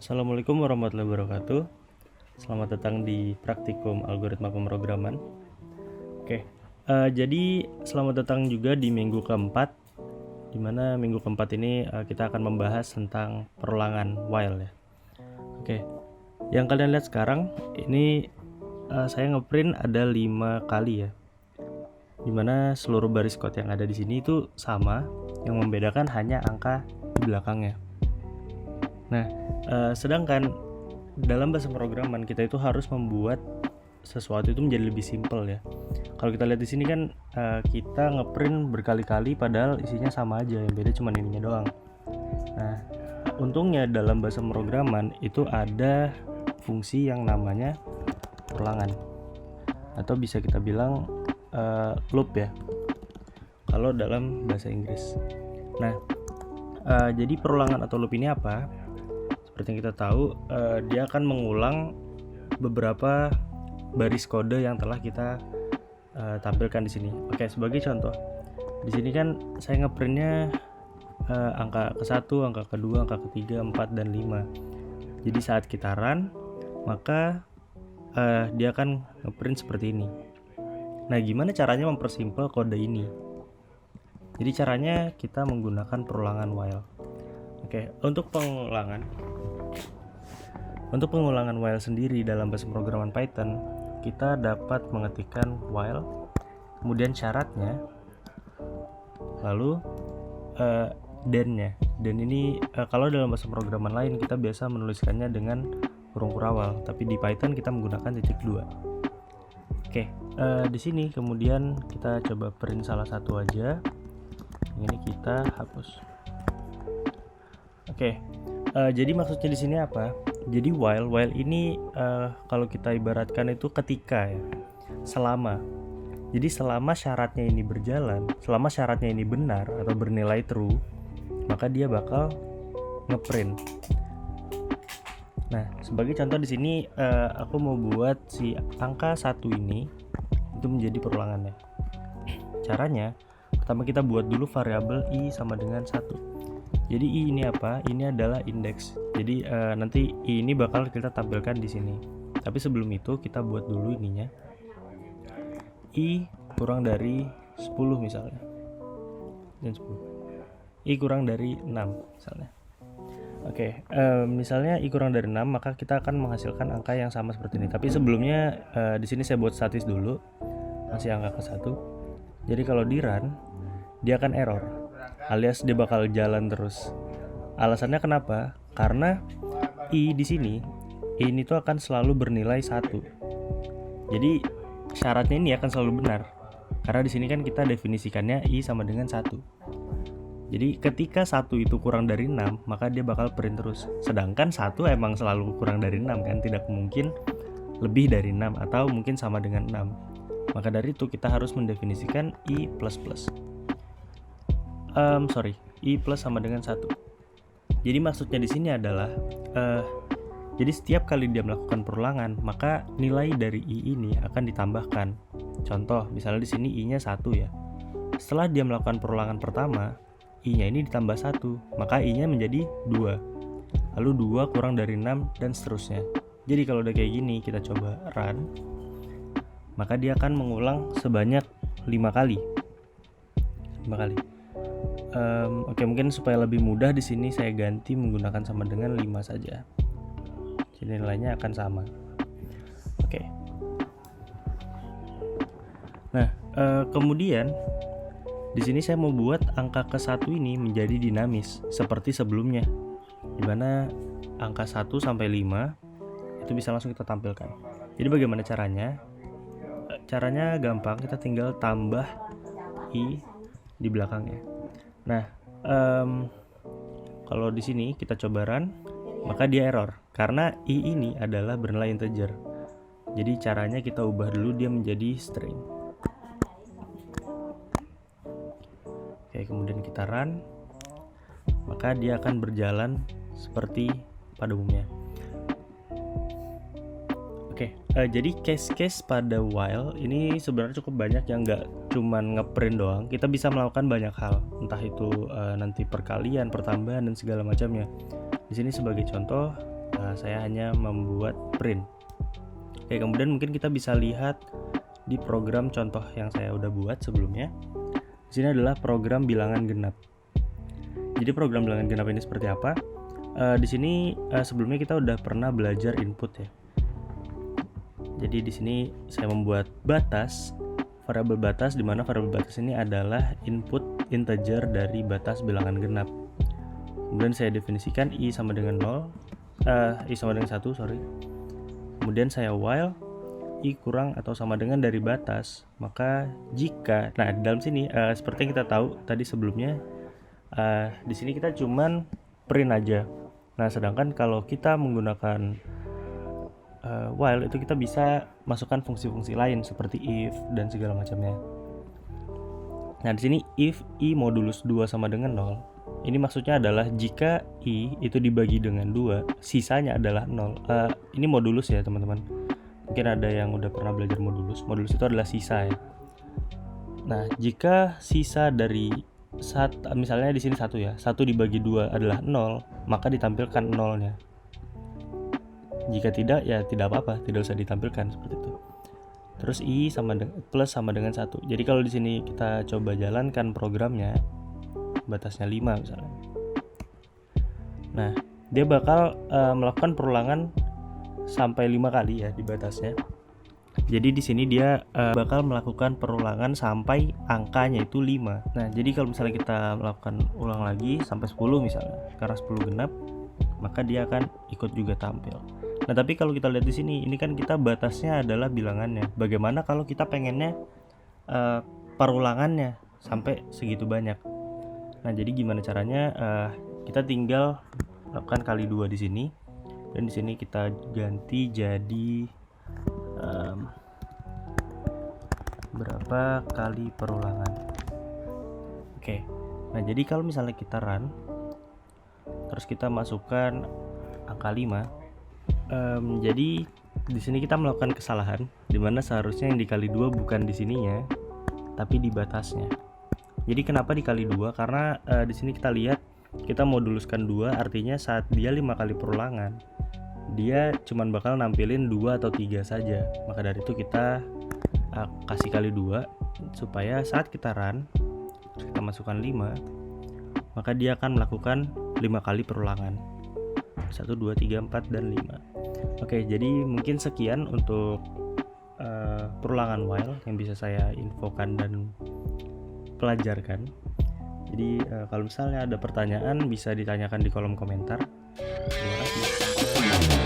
Assalamualaikum warahmatullahi wabarakatuh. Selamat datang di praktikum algoritma pemrograman. Jadi selamat datang juga di minggu keempat, dimana minggu keempat ini kita akan membahas tentang perulangan while ya. Yang kalian lihat sekarang ini saya ngeprint ada 5 kali ya, dimana seluruh baris code yang ada di sini itu sama, yang membedakan hanya angka di belakangnya. Nah, sedangkan dalam bahasa pemrograman kita itu harus membuat sesuatu itu menjadi lebih simpel ya. Kalau kita lihat di sini kan kita ngeprint berkali-kali padahal isinya sama aja, yang beda cuma ininya doang. Nah, untungnya dalam bahasa pemrograman itu ada fungsi yang namanya ulangan, atau bisa kita bilang loop ya kalau dalam bahasa Inggris. Nah, jadi perulangan atau loop ini apa? Seperti yang kita tahu, dia akan mengulang beberapa baris kode yang telah kita tampilkan di sini. Oke, sebagai contoh, di sini kan saya ngeprintnya angka ke-1, angka ke-2, angka ke-3, 4, dan 5. Jadi saat kita run, maka dia akan ngeprint seperti ini. Nah, gimana caranya mempersimpel kode ini? Jadi caranya kita menggunakan perulangan while. Untuk pengulangan while sendiri dalam bahasa pemrograman Python, kita dapat mengetikkan while, kemudian syaratnya, lalu then-nya. Dan ini kalau dalam bahasa pemrograman lain kita biasa menuliskannya dengan kurung kurawal, tapi di Python kita menggunakan titik 2. Di sini kemudian kita coba print salah satu aja. Ini kita hapus. Jadi maksudnya di sini apa? Jadi while ini kalau kita ibaratkan itu ketika ya, selama. Jadi selama syaratnya ini berjalan, selama syaratnya ini benar atau bernilai true, maka dia bakal ngeprint. Nah, sebagai contoh di sini aku mau buat si angka 1 ini itu menjadi perulangannya. Caranya, pertama kita buat dulu variabel i sama dengan 1. Jadi i ini apa? Ini adalah indeks. Jadi nanti i ini bakal kita tampilkan di sini. Tapi sebelum itu kita buat dulu ininya. I kurang dari 10 misalnya. Dan 10. I kurang dari 6 misalnya. Misalnya i kurang dari 6, maka kita akan menghasilkan angka yang sama seperti ini. Tapi sebelumnya di sini saya buat statis dulu. Masih angka ke-1. Jadi kalau di run, dia akan error, alias dia bakal jalan terus. Alasannya kenapa? Karena i di sini, i ini tuh akan selalu bernilai 1. Jadi syaratnya ini akan selalu benar. Karena di sini kan kita definisikannya i sama dengan 1. Jadi ketika 1 itu kurang dari 6, maka dia bakal print terus. Sedangkan 1 emang selalu kurang dari 6 kan, tidak mungkin lebih dari 6 atau mungkin sama dengan 6. Maka dari itu kita harus mendefinisikan i plus plus. I plus sama dengan 1. Jadi maksudnya di sini adalah jadi setiap kali dia melakukan perulangan, maka nilai dari i ini akan ditambahkan. Contoh, misalnya di sini i-nya 1 ya. Setelah dia melakukan perulangan pertama, i-nya ini ditambah 1, maka i-nya menjadi 2. Lalu 2 kurang dari 6 dan seterusnya. Jadi kalau udah kayak gini, kita coba run, maka dia akan mengulang sebanyak 5 kali. Mungkin supaya lebih mudah di sini saya ganti menggunakan sama dengan 5 saja. Jadi nilainya akan sama. Nah, kemudian di sini saya mau buat angka ke-1 ini menjadi dinamis seperti sebelumnya, di mana angka 1 sampai 5 itu bisa langsung kita tampilkan. Jadi bagaimana caranya? Caranya gampang, kita tinggal tambah i di belakangnya. Nah, kalau di sini kita coba run, maka dia error karena i ini adalah bernilai integer. Jadi caranya kita ubah dulu dia menjadi string. Kemudian kita run, maka dia akan berjalan seperti pada umumnya. Jadi case-case pada while ini sebenarnya cukup banyak, yang nggak cuman ngeprint doang. Kita bisa melakukan banyak hal, entah itu nanti perkalian, pertambahan, dan segala macamnya. Di sini sebagai contoh, saya hanya membuat print. Oke, kemudian mungkin kita bisa lihat di program contoh yang saya udah buat sebelumnya. Di sini adalah program bilangan genap. Jadi program bilangan genap ini seperti apa? Di sini sebelumnya kita udah pernah belajar input ya. Jadi di sini saya membuat batas, variabel batas, di mana variabel batas ini adalah input integer dari batas bilangan genap. Kemudian saya definisikan i sama dengan 1, sorry. Kemudian saya while i kurang atau sama dengan dari batas, maka jika, nah di dalam sini seperti yang kita tahu tadi sebelumnya, di sini kita cuman print aja. Nah sedangkan kalau kita menggunakan while itu kita bisa masukkan fungsi-fungsi lain seperti if dan segala macamnya. Nah di sini if i modulus 2 sama dengan 0, ini maksudnya adalah jika i itu dibagi dengan 2, sisanya adalah 0. Ini modulus ya teman-teman. Mungkin ada yang udah pernah belajar modulus. Modulus itu adalah sisa ya. Nah, jika sisa dari misalnya di sini 1 ya. 1 dibagi 2 adalah 0, maka ditampilkan 0-nya. Jika tidak ya tidak apa-apa, tidak usah ditampilkan seperti itu. Terus i plus sama dengan 1. Jadi kalau di sini kita coba jalankan programnya, batasnya 5 misalnya. Nah, dia bakal melakukan perulangan sampai 5 kali ya di batasnya. Jadi di sini dia bakal melakukan perulangan sampai angkanya itu 5. Nah, jadi kalau misalnya kita melakukan ulang lagi sampai 10 misalnya, karena 10 genap, maka dia akan ikut juga tampil. Nah, tapi kalau kita lihat di sini, ini kan kita batasnya adalah bilangannya. Bagaimana kalau kita pengennya perulangannya sampai segitu banyak? Nah, jadi gimana caranya? Kita tinggal lakukan kali 2 di sini, dan di sini kita ganti jadi berapa kali perulangan. Oke. Nah, jadi kalau misalnya kita run, terus kita masukkan angka 5, jadi di sini kita melakukan kesalahan, dimana seharusnya yang dikali 2 bukan di sininya, tapi di batasnya. Jadi kenapa dikali 2? Karena di sini kita lihat kita moduluskan 2, artinya saat dia 5 kali perulangan, dia cuman bakal nampilin 2 atau 3 saja. Maka dari itu kita kasih kali 2 supaya saat kita run, kita masukkan 5, maka dia akan melakukan 5 kali perulangan. 1, 2, 3, 4, dan 5. Oke, jadi mungkin sekian untuk perulangan while yang bisa saya infokan dan pelajarkan. Jadi kalau misalnya ada pertanyaan bisa ditanyakan di kolom komentar. Terima kasih.